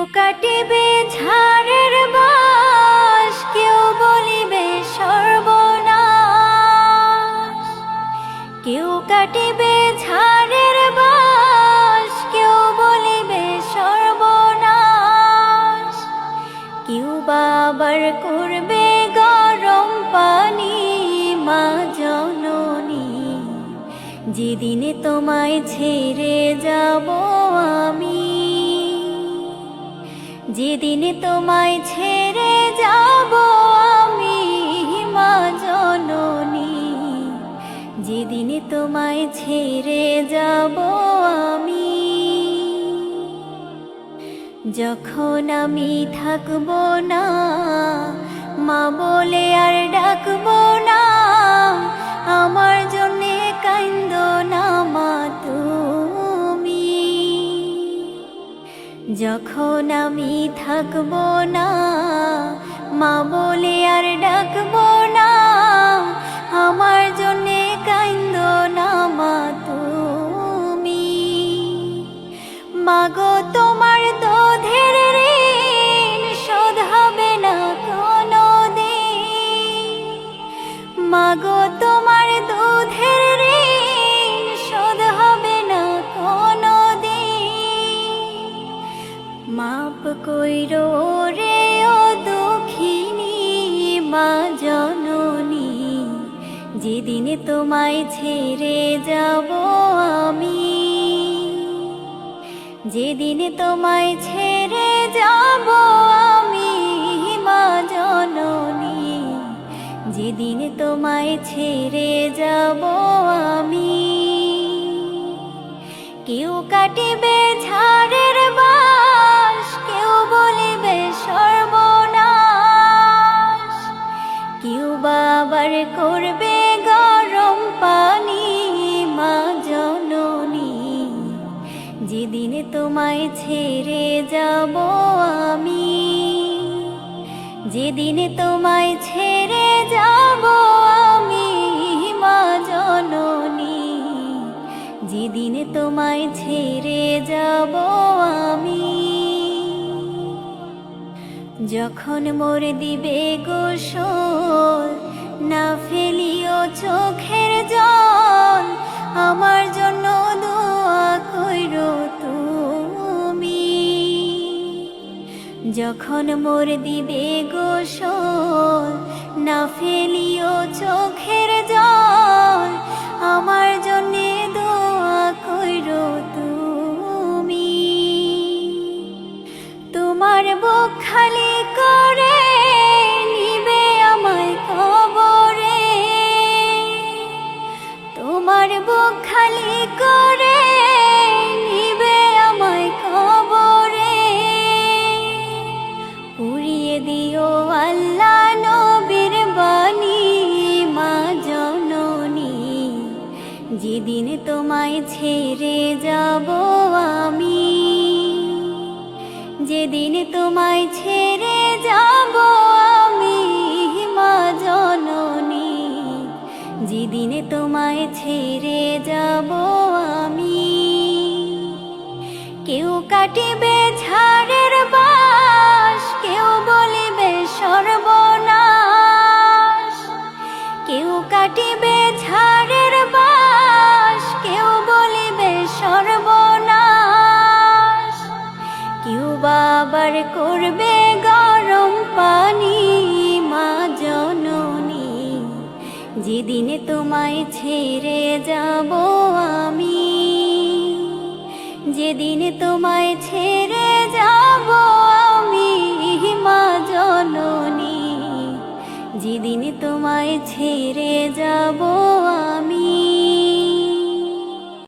কাটিবে ঝাড়ের বাস, কেউ বলিবে সর্বনাশ। কেউ কাটিবে ঝাড়ের বাস, কেউ বলিবে সর্বনাশ। কেউ বাবার করবে গরম পানি, মা জননী যেদিনে তোমায় ছেড়ে যাব আমি, যেদিনে তোমায় ছেড়ে যাব আমি, মা জননী যেদিনে তোমায় ছেড়ে যাব আমি। যখন আমি থাকব না, মা বলে আর ডাকবো না, আমার জন্যে কাইন্দো না মা তুমি। যখন আমি থাকব না, মা বলে আর ডাকবো না, আমার জন্যে কাইন্দো না মা তুমি। মাগো তোমার দুধের ঋণ শোধ হবে না কোনোদিন, মাগো তোমার দুধের ঋণ শোধ হবে না কোনোদিন। মাপ কইরো রে ও দুঃখিনী মা জননী, যেদিনে তোমায় ছেড়ে যাব আমি, যেদিনে তোমায় ছেড়ে যাব আমি, মা জননী যেদিনে তোমায় ছেড়ে যাব আমি। কেউ কাটিবে ঝাড়ের বাস, কেউ বলিবে সর্বনাশ। কেউ বাবার করবে গরম পানি, মা জননী যেদিনে তোমায় ছেড়ে যাব আমি, যেদিনে তোমায় ছেড়ে যাব আমি, মা জননী যেদিনে তোমায় ছেড়ে যাব আমি। যখন মোর দিবে গোসল, না ফেলিও চোখের জল, আমার জন্য দোয়া কইরো তুমি। যখন মোর দিবে গোসল, না ফেলিও চোখের জল, আমার জন্যে দোয়া কইরো তুমি। তোমার বুক খালি করে নিবে আমায় কবরে, তোমার বুক খালি করে নিবে আমায় কবরে। পুড়িয়ে দিও আল্লাহ নবীর বাণী, মা জননী যেদিন তোমায় ছেড়ে যাব আমি, যেদিন তোমায় ছেড়ে যাব আমি, মা জননী যেদিন তোমায় ছেড়ে যাব আমি। কেউ কাটিবে ঝাড়ের বাস, কেউ বলিবে সর্বনাশ। কেউ কাটিবে ঝাড়ের বাস, কেউ বলিবে সর্বনাশ। কেউ বাবার করবে গরম পানি, মা জননী যেদিনে তোমায় ছেড়ে যাব আমি, যেদিনে তোমায় ছেড়ে যাব আমি, মা জননী যেদিনে তোমায় ছেড়ে যাব আমি।